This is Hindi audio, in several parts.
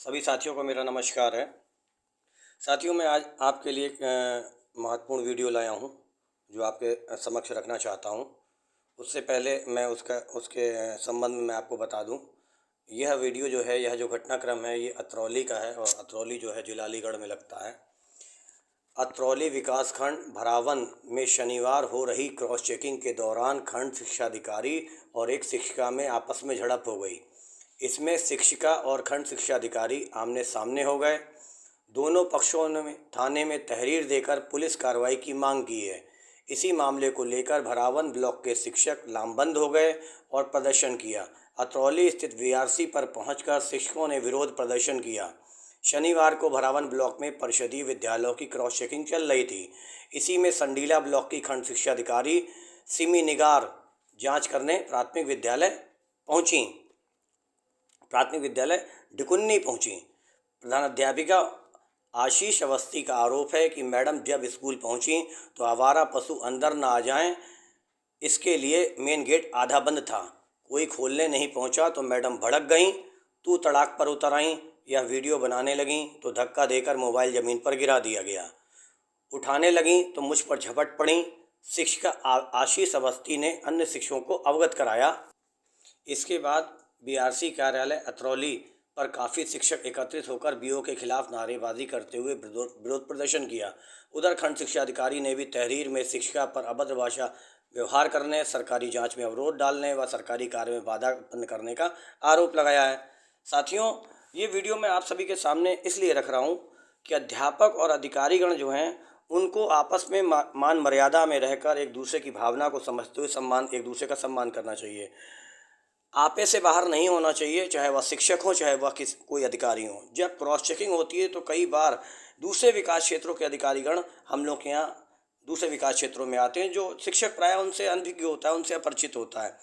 सभी साथियों को मेरा नमस्कार है। साथियों, मैं आज आपके लिए एक महत्वपूर्ण वीडियो लाया हूं जो आपके समक्ष रखना चाहता हूं। उससे पहले मैं उसके संबंध में मैं आपको बता दूं। यह वीडियो जो है, यह जो घटनाक्रम है, ये अतरौली का है और अतरौली जो है जिला अलीगढ़ में लगता है। अतरौली विकासखंड भरावन में शनिवार हो रही क्रॉस चेकिंग के दौरान खंड शिक्षाधिकारी और एक शिक्षिका में आपस में झड़प हो गई। इसमें शिक्षिका और खंड शिक्षा अधिकारी आमने सामने हो गए। दोनों पक्षों ने थाने में तहरीर देकर पुलिस कार्रवाई की मांग की है। इसी मामले को लेकर भरावन ब्लॉक के शिक्षक लामबंद हो गए और प्रदर्शन किया। अतरौली स्थित वीआरसी पर पहुंचकर शिक्षकों ने विरोध प्रदर्शन किया। शनिवार को भरावन ब्लॉक में परिषदीय विद्यालयों की क्रॉस चेकिंग चल रही थी। इसी में संडीला ब्लॉक की खंड शिक्षा अधिकारी सिमी निगार जाँच करने प्राथमिक विद्यालय डिकुन्नी पहुंची। प्रधानाध्यापिका आशीष अवस्थी का आरोप है कि मैडम जब स्कूल पहुंची तो आवारा पशु अंदर न आ जाएं, इसके लिए मेन गेट आधा बंद था। कोई खोलने नहीं पहुंचा तो मैडम भड़क गईं, तू तड़ाक पर उतर आईं। यह वीडियो बनाने लगीं तो धक्का देकर मोबाइल ज़मीन पर गिरा दिया गया। उठाने लगीं तो मुझ पर झपट पड़ीं। शिक्षिका आशीष अवस्थी ने अन्य शिक्षकों को अवगत कराया। इसके बाद बीआरसी कार्यालय अतरौली पर काफ़ी शिक्षक एकत्रित होकर बीओ के खिलाफ नारेबाजी करते हुए विरोध प्रदर्शन किया। उधर खंड शिक्षा अधिकारी ने भी तहरीर में शिक्षिका पर अभद्र भाषा व्यवहार करने, सरकारी जांच में अवरोध डालने व सरकारी कार्य में बाधा उत्पन्न करने का आरोप लगाया है। साथियों, ये वीडियो मैं आप सभी के सामने इसलिए रख रहा हूँ कि अध्यापक और अधिकारीगण जो हैं उनको आपस में मान मर्यादा में रहकर एक दूसरे की भावना को समझते हुए एक दूसरे का सम्मान करना चाहिए। आपे से बाहर नहीं होना चाहिए, चाहे वह शिक्षक हो चाहे वह कोई अधिकारी हो। जब क्रॉस चेकिंग होती है तो कई बार दूसरे विकास क्षेत्रों के अधिकारीगण हम लोग के यहाँ दूसरे विकास क्षेत्रों में आते हैं, जो शिक्षक प्रायः उनसे अनभिज्ञ होता है, उनसे अपरिचित होता है।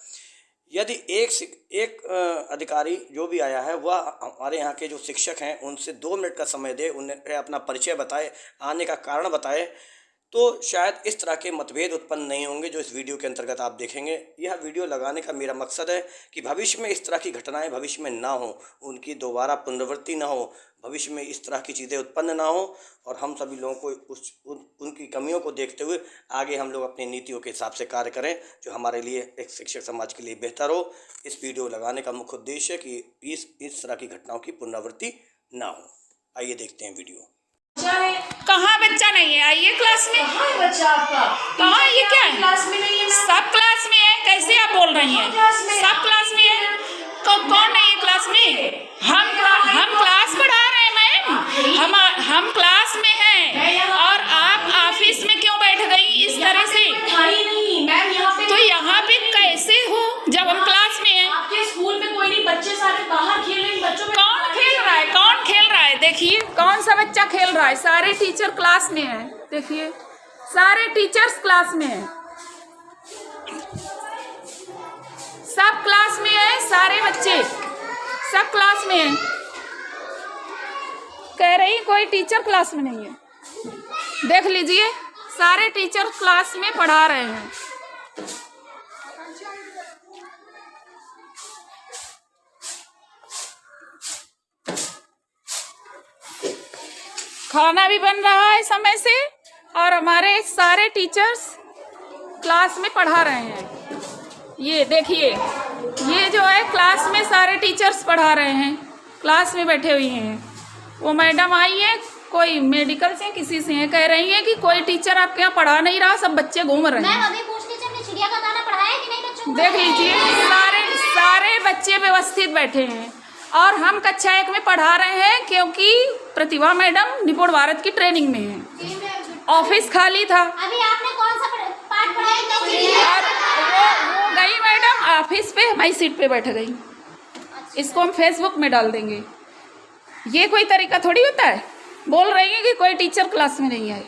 यदि एक अधिकारी जो भी आया है वह हमारे यहाँ के जो शिक्षक हैं उनसे 2 मिनट का समय दे, उन्हें अपना परिचय बताए, आने का कारण बताए, तो शायद इस तरह के मतभेद उत्पन्न नहीं होंगे जो इस वीडियो के अंतर्गत आप देखेंगे। यह वीडियो लगाने का मेरा मकसद है कि भविष्य में इस तरह की घटनाएं भविष्य में ना हो, उनकी दोबारा पुनरावृत्ति ना हो, भविष्य में इस तरह की चीज़ें उत्पन्न ना हो और हम सभी लोगों को उनकी कमियों को देखते हुए आगे हम लोग अपनी नीतियों के हिसाब से कार्य करें जो हमारे लिए एक शिक्षक समाज के लिए बेहतर हो। इस वीडियो लगाने का मुख्य उद्देश्य है कि इस तरह की घटनाओं की पुनरावृत्ति ना हो। आइए देखते हैं वीडियो। कहाँ बच्चा नहीं है? आइए क्लास में। कहाँ है बच्चा आपका? कहाँ? ये क्या है? क्लास में नहीं है? सब क्लास में है। कैसे आप बोल रही हैं? सब क्लास में है। कौन नहीं है क्लास में? हम क्लास पढ़ा रहे हैं मैम। हम क्लास में हैं और आप ऑफिस में क्यों बैठ गई इस तरह से? तो यहाँ पे कैसे हो जब हम क्लास में हैं? आपके स्कूल में कोई नहीं, बच्चे सारे बाहर खेल रहे हैं। बच्चों में कौन खेल रहा है? कौन खेल रहा है? देखिए कौन सा बच्चा खेल रहा है। सारे टीचर क्लास में हैं। देखिए सारे टीचर्स क्लास में हैं, सब क्लास में है। सारे बच्चे सब क्लास में हैं। कह रही कोई टीचर क्लास में नहीं है। देख लीजिए सारे टीचर क्लास में पढ़ा रहे हैं। खाना भी बन रहा है समय से और हमारे सारे टीचर्स क्लास में पढ़ा रहे हैं। ये देखिए, ये जो है क्लास में सारे टीचर्स पढ़ा रहे हैं, क्लास में बैठे हुए हैं। वो मैडम आई है, कोई मेडिकल से किसी से है, कह रही है कि कोई टीचर आपके यहाँ पढ़ा नहीं रहा, सब बच्चे घूम रहे हैं। अभी पूछ लीजिए हमने चिड़िया का गाना पढ़ाया कि नहीं बच्चों को? देख लीजिए सारे बच्चे व्यवस्थित बैठे हैं और हम कक्षा 1 में पढ़ा रहे हैं क्योंकि प्रतिभा मैडम निपुण भारत की ट्रेनिंग में है। ऑफिस खाली था। अभी आपने कौन सा पाठ पढ़ाया? और वो गई मैडम ऑफिस पे, हमारी सीट पे बैठ गई। इसको हम फेसबुक में डाल देंगे। ये कोई तरीका थोड़ी होता है। बोल रही है कि कोई टीचर क्लास में नहीं है।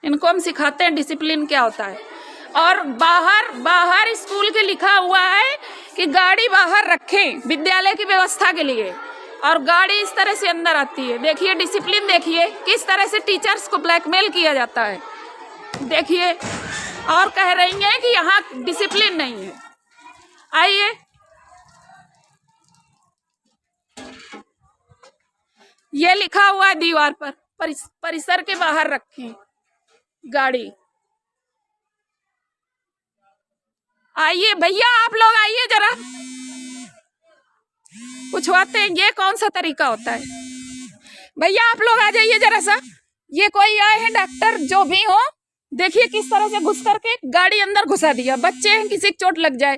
इनको हम सिखाते हैं डिसिप्लिन क्या होता है। और बाहर स्कूल के लिखा हुआ है कि गाड़ी बाहर रखें विद्यालय की व्यवस्था के लिए, और गाड़ी इस तरह से अंदर आती है। देखिए डिसिप्लिन, देखिए किस तरह से टीचर्स को ब्लैकमेल किया जाता है। देखिए, और कह रही हैं कि यहाँ डिसिप्लिन नहीं है। आइए ये लिखा हुआ है दीवार पर, परिसर के बाहर रखें गाड़ी। आइए भैया, आप लोग आइए जरा, पूछवाते हैं ये कौन सा तरीका होता है। भैया आप लोग आ जाइए जरा सा। ये कोई आए हैं डॉक्टर जो भी हो, देखिए किस तरह से घुस करके गाड़ी अंदर घुसा दिया। बच्चे हैं, किसी की चोट लग जाए।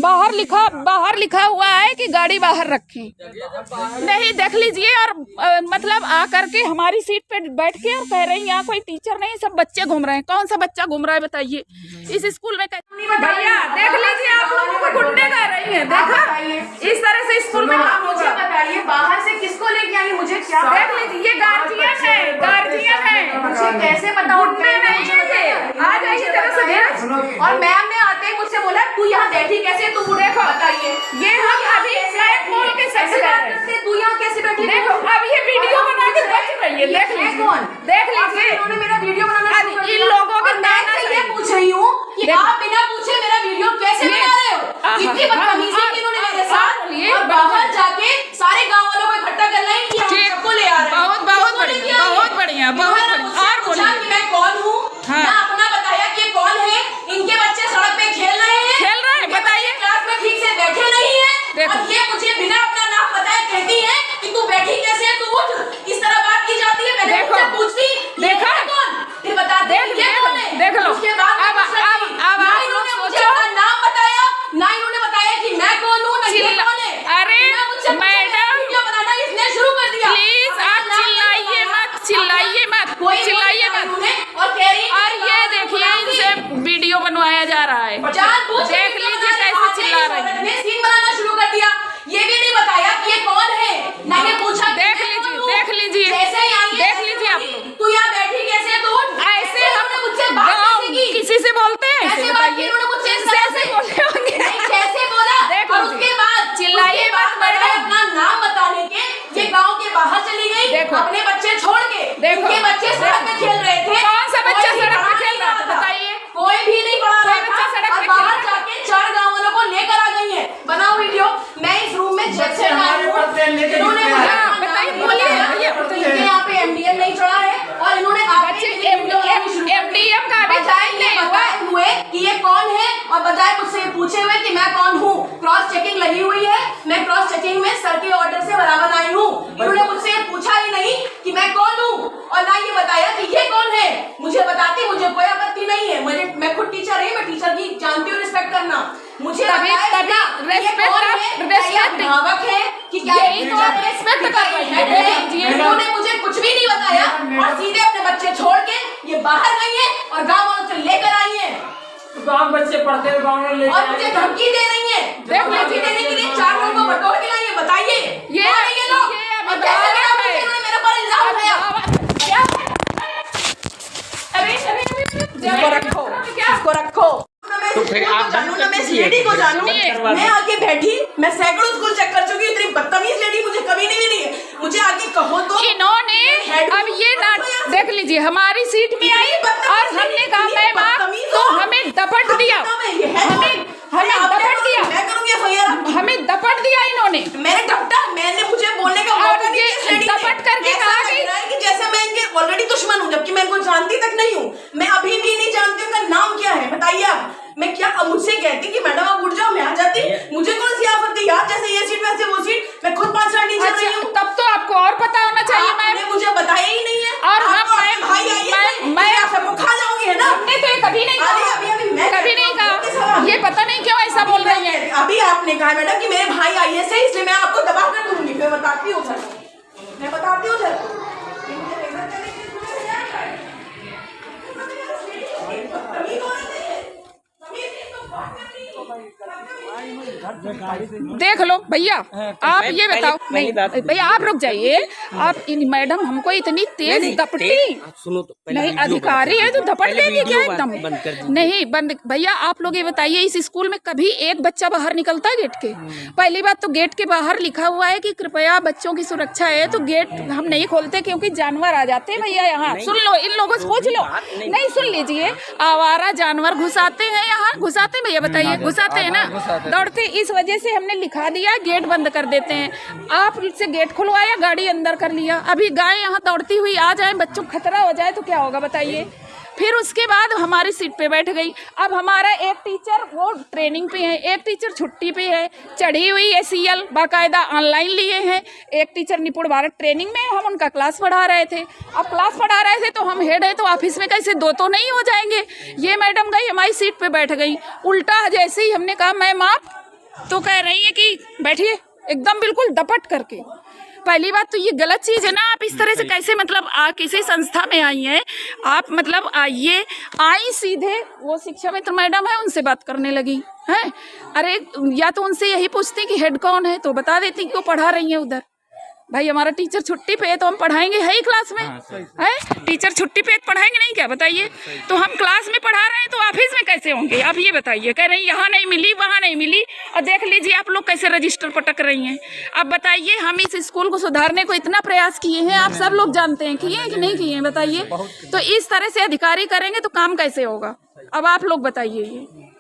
बाहर लिखा हुआ है कि गाड़ी बाहर रखें। नहीं, देख लीजिए। और मतलब आ करके हमारी सीट पे बैठ के और कह रही हैं यहाँ कोई टीचर नहीं, सब बच्चे घूम रहे हैं। कौन सा बच्चा घूम रहा है बताइए इस स्कूल में? भैया देख लीजिए, आप लोगों को गुंडे कह रही है। देखा इस तरह से स्कूल में मुझे बताइए बाहर से किसको लेके आई, मुझे क्या देख लीजिए। ये गार्जियन है, गार्जियन है। मुझे कैसे बताऊं? गुंडे नहीं है ये। आ जाइए जरा सा देख। और मैम ने आते ही मुझसे बोला तू यहाँ बैठी कैसे, तू देखो बताइए। ये हम अभी फ्लैट बोल के कैसे बात करते, तू यहाँ कैसे बैठी? देखो अब ये वीडियो बना के बच रही है। देख लीजिए, कौन? देख लीजिए, इन्होंने मेरा वीडियो बनाना शुरू कर इन दिया। लोगों के और मैं ताना ये पूछ रही हूँ कि देखो। आप बिना पूछे मेरा वीडियो कैसे बना रहे हो? इतनी बदतमीजी की इन्होंने मेरे साथ। और बाहर जाके सारे गाँव वालों को इकट्ठा कर रहे हैं कि हम सबको ले आ रहे हैं। बहुत बढ़िया, बहुत बढ़िया, बहुत बढ़िया। और पूछा कि मैं कौन हूँ, मैं अपना बताया कि कौन है। इनके बच्चे सड़क पे खेल रहे हैं, बताइए। क्लास में ठीक से बैठे नहीं है। और ये मुझे बिना अपना नाम बताए कहती है कि तू बैठी कैसे है, तू उठ। इस तरह बात की जाती है। मैंने उनसे पूछती देखा कौन, फिर बता दे ये कौन है। देख लो। उसके बाद अब ना इन्होंने मुझे अपना नाम बताया, ना इन्होंने बताया कि मैं कौन हूँ, ना ये कौन है। अरे मैडम, वीडियो बनाना इसने शुरू कर दिया। प्लीज आप चिल्लाइए मत, चिल्लाइए मत, चिल्लाइए मत। और कह रही और ये देखिए इनसे वीडियो बनवाया जा रहा है। देख लीजिए कैसे चिल्ला रहे हैं। सीन बनाना शुरू कर दिया। ये भी नहीं बताया कि ये कौन है, ना ये पूछा। देख लीजिए, देख लीजिए, जैसे ही आई देख लीजिए आप। तू यहाँ बैठी कैसे, तू ऐसे हम मुझसे बात कैसे की? किसी से बोलते हैं कैसे बात की उन्होंने मुझसे? कैसे बोलते होंगे? नहीं, कैसे बोला? देख और लीजिए। उसके बाद चिल्लाइए मत मैडम। अपना नाम बताने के ये गांव के बाहर चली गई। देखो। अपने बच्चे छोड़ के। देखो। उनके बच्चे सड़क पे खेल रहे थे। कौन सा बच्चा कोई भी सड़क पे पढ़ा खेल नहीं रहा था बताइए? कोई भी नहीं पढ़ा रहा कोई बच्चा था। सड़क और पे बाहर खेल जाके 4 गाँव वालों को लेकर आ गई है। बनाओ वीडियो। मैं इस रूम में जैसे इन्होंने बताइए, बोलिए भैया। यहाँ पे एमडीएम नहीं चढ़ा है और इन्होंने एमडीएम का अभी टाइम नहीं हुआ हुए कि ये कौन है, और बजाय मुझसे पूछे हुए कि मैं कौन हूँ। क्रॉस चेकिंग लगी हुई है। मैं क्रॉस चेकिंग में सर के ऑर्डर से बराबर आई हूँ। इन्होंने मुझसे पूछा ही नहीं कि मैं कौन हूँ, और ना ये बताया कि ये कौन है। मुझे बताती, मुझे कोई आपत्ति नहीं है। मैं खुद टीचर है, मैं टीचर की जानती हूँ रिस्पेक्ट करना। मुझे भावक है कि क्या रेस्पेक्ट कर रही है। इन्होंने मुझे कुछ भी नहीं बताया और सीधे अपने बच्चे छोड़ के ये बाहर गई है और गाँव वालों से लेकर आई है। गाँव बच्चे पढ़ते हैं, गाँव में और मुझे धमकी दे रही है। धमकी देने के लिए 4 लोगों को बटोर के लाई है। बताइए ये लोग और कैसे मेरे पर इल्जाम लगाया। इसको रखो। तो फिर आप जानू ना, मैं इस लेडी को जानू। मैं आगे बैठी, मैं सैकड़ों स्कूल चेक कर चुकी हूँ। इतनी बदतमीज लेडी मुझे कभी नहीं मिली है। मुझे आगे कहो तो इन्होंने अब ये ना देख लीजिए, हमारी सीट में आई और हमने कहा मैम आप, तो हमें दपट दिया। हमें दपट दिया। मैं करूँगी FIR। हमें दपट दिया इन्होंने। मैंने डपटा, मैंने मुझे बोलने का मौका नहीं दिया इस लेडी ने। दपट करके ऐसा कहा लग रहा है कि जैसे मैं इनके ऑलरेडी दुश्मन हूँ, जबकि मैं इनको जानती तक नहीं हूँ। मैं अभी भी नहीं जानती उनका नाम क्या है। बताइए आप। मैं क्या अब मुझसे कहती कि मैडम आप उठ जाओ, मैं आ जाती। मुझे कौन सी आफत थी यार, जैसे ये सीट वैसे वो सीट। मैं खुद 5 साल टीचर रही हूँ। तब तो आपको और पता होना चाहिए मैम। आपने मुझे बताया ही नहीं है। और हम भाई आइए, आप सबको खा जाओगी है ना। हमने तो ये कभी नहीं कहा, कभी नहीं कहा। ये पता नहीं क्यों ऐसा बोल रही है। अभी आपने कहा मैडम कि मेरे भाई IAS है, इसलिए मैं आपको दबा कर दूंगी। मैं बताती हूँ सर, मैं बताती हूँ सर। देख लो भैया, आप ये बताओ। नहीं भैया आप रुक जाइए। आप इन मैडम हमको इतनी तेज दपटी, सुनो तो नहीं अधिकारी है तो दपट देगी क्या एकदम? नहीं बंद। भैया आप लोग ये बताइए, इस स्कूल में कभी एक बच्चा बाहर निकलता है गेट के? पहली बात तो गेट के बाहर लिखा हुआ है कि कृपया बच्चों की सुरक्षा है, तो गेट हम नहीं खोलते क्योंकि जानवर आ जाते हैं। भैया यहाँ सुन लो, इन लोगों से पूछ लो। नहीं सुन लीजिए, आवारा जानवर घुसाते हैं यहाँ, घुसाते हैं भैया बताइए, घुसाते हैं ना, दौड़ते इस वजह से हमने लिखा दिया गेट बंद कर देते हैं। आप से गेट खुलवाया, गाड़ी अंदर कर लिया। अभी गाय यहाँ दौड़ती हुई आ जाए, बच्चों को खतरा हो जाए तो क्या होगा बताइए। फिर उसके बाद हमारी सीट पे बैठ गई। अब हमारा एक टीचर वो ट्रेनिंग पे है, एक टीचर छुट्टी पे है, चढ़ी हुई है सीएल, बाकायदा ऑनलाइन लिए हैं। एक टीचर निपुण भारत ट्रेनिंग में, हम उनका क्लास पढ़ा रहे थे। अब क्लास पढ़ा रहे थे तो हम हेड है तो ऑफिस में कैसे दो तो नहीं हो जाएंगे। ये मैडम गई हमारी सीट पे बैठ गई, उल्टा जैसे ही हमने कहा मैम आप, तो कह रही है कि बैठिए, एकदम बिल्कुल दपट करके। पहली बात तो ये गलत चीज़ है ना, आप इस तरह से कैसे मतलब किसी संस्था में आई हैं आप, मतलब आइए, आई सीधे वो शिक्षा मित्र मैडम है उनसे बात करने लगी हैं। अरे या तो उनसे यही पूछती कि हेड कौन है तो बता देती कि वो पढ़ा रही हैं उधर। भाई हमारा टीचर छुट्टी पे है तो हम पढ़ाएंगे है ही क्लास में, है टीचर छुट्टी पे पढ़ाएंगे नहीं क्या बताइए। तो हम क्लास में पढ़ा रहे हैं तो ऑफिस में कैसे होंगे आप ये बताइए। कह रही यहाँ नहीं मिली वहाँ नहीं मिली, और देख लीजिए आप लोग कैसे रजिस्टर पटक रही हैं। अब बताइए, हम इस स्कूल को सुधारने को इतना प्रयास किए हैं, आप सब लोग जानते हैं किए हैं कि नहीं किए हैं बताइए। तो इस तरह से अधिकारी करेंगे तो काम कैसे होगा। अब आप लोग बताइए, ये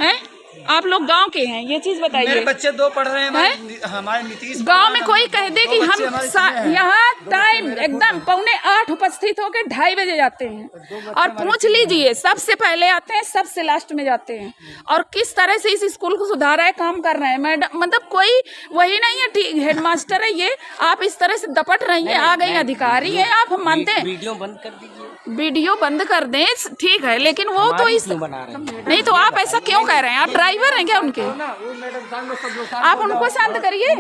हैं आप लोग गांव के हैं, ये चीज बताइए। मेरे बच्चे 2 पढ़ रहे हैं, हमारे नीतीश गांव में कोई कह दे कि हम यहाँ टाइम एकदम 7:45 उपस्थित होकर 2:30 बजे जाते हैं, और पूछ लीजिए सबसे पहले आते हैं सबसे लास्ट में जाते हैं। और किस तरह से इस स्कूल को सुधारा है, काम कर रहे हैं मैडम, मतलब कोई वही नहीं है ठीक हेडमास्टर है ये। आप इस तरह से दपट रही है, आ गई अधिकारी है आप, हम मानते हैं। वीडियो बंद कर दीजिए, वीडियो बंद कर दें ठीक है, लेकिन वो तो इस नहीं तो आप ऐसा क्यों कह रहे हैं। आप ड्राइवर हैं क्या उनके, आप उनको शांत करिए।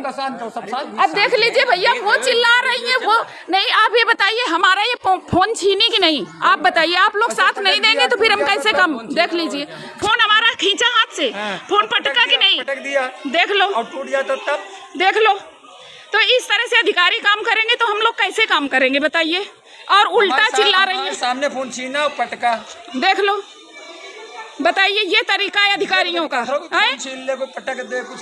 अब देख लीजिए भैया वो चिल्ला रही है, वो नहीं। आप ये बताइए हमारा ये फोन छीनी कि नहीं, आप बताइए। आप लोग साथ नहीं देंगे तो फिर हम कैसे कम। देख लीजिए फोन हमारा खींचा हाथ से, फोन पटका कि नहीं देख लो, और टूट गया तो तब देख लो। तो इस तरह से अधिकारी काम करेंगे तो हम लोग कैसे काम करेंगे बताइए। और उल्टा चिल्ला रही है, सामने फोन छीना और पटका, देख लो बताइए। ये तरीका है अधिकारियों का,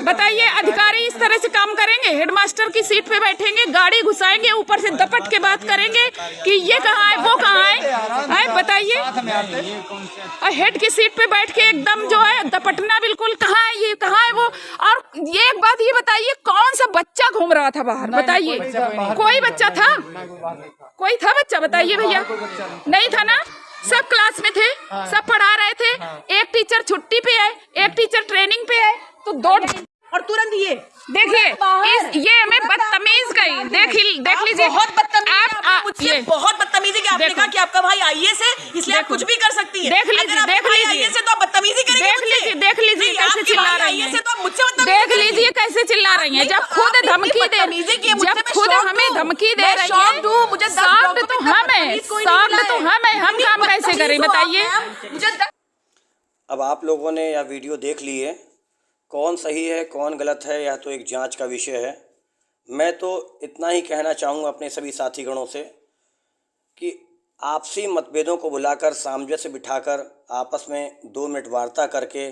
बताइए। अधिकारी इस तरह से काम करेंगे, हेडमास्टर की सीट पे बैठेंगे, गाड़ी घुसाएंगे, ऊपर से दपट के बात करेंगे कि ये कहाँ है वो कहाँ है, बताइए। और हेड की सीट पे बैठ के एकदम जो है दपटना, बिल्कुल कहाँ है ये कहाँ है वो। और ये एक बात ये बताइए, कौन सा बच्चा घूम रहा था बाहर बताइए। कोई बच्चा था, कोई था बच्चा बताइए भैया, नहीं था ना। सब क्लास में थे, सब पढ़ा रहे थे। एक टीचर छुट्टी पे है, एक टीचर ट्रेनिंग पे है, तो 2 और तुरंत ये देखिए ये हमें बदतमीज गई। देख लीजिए बहुत बदतमीज आप मुझसे, बहुत बदतमीजी कि आपने कहा कि आपका भाई आईएएस है इसलिए आप कुछ भी कर सकती हैं। देख लीजिए आईएएस है तो आप बदतमीजी करेंगे। देख लीजिए कैसे चिल्ला रही हैं, तो मुझसे देख लीजिए कैसे चिल्ला रही हैं। जब खुद धमकी दे, जब खुद हमें धमकी दे रही है, मुझे साफ्ट तो हम है, हम काम कैसे करें बताइए। अब आप लोगों ने यह वीडियो देख ली है, कौन सही है कौन गलत है यह तो एक जांच का विषय है। मैं तो इतना ही कहना चाहूँगा अपने सभी साथीगणों से कि आपसी मतभेदों को भुलाकर, सामंजस्य बिठाकर, आपस में 2 मिनट वार्ता करके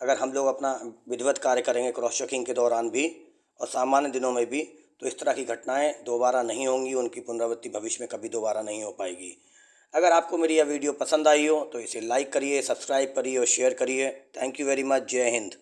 अगर हम लोग अपना विधिवत कार्य करेंगे क्रॉस चेकिंग के दौरान भी और सामान्य दिनों में भी, तो इस तरह की घटनाएं दोबारा नहीं होंगी, उनकी पुनरावृत्ति भविष्य में कभी दोबारा नहीं हो पाएगी। अगर आपको मेरी यह वीडियो पसंद आई हो तो इसे लाइक करिए, सब्सक्राइब करिए और शेयर करिए। Thank you very much. जय हिंद।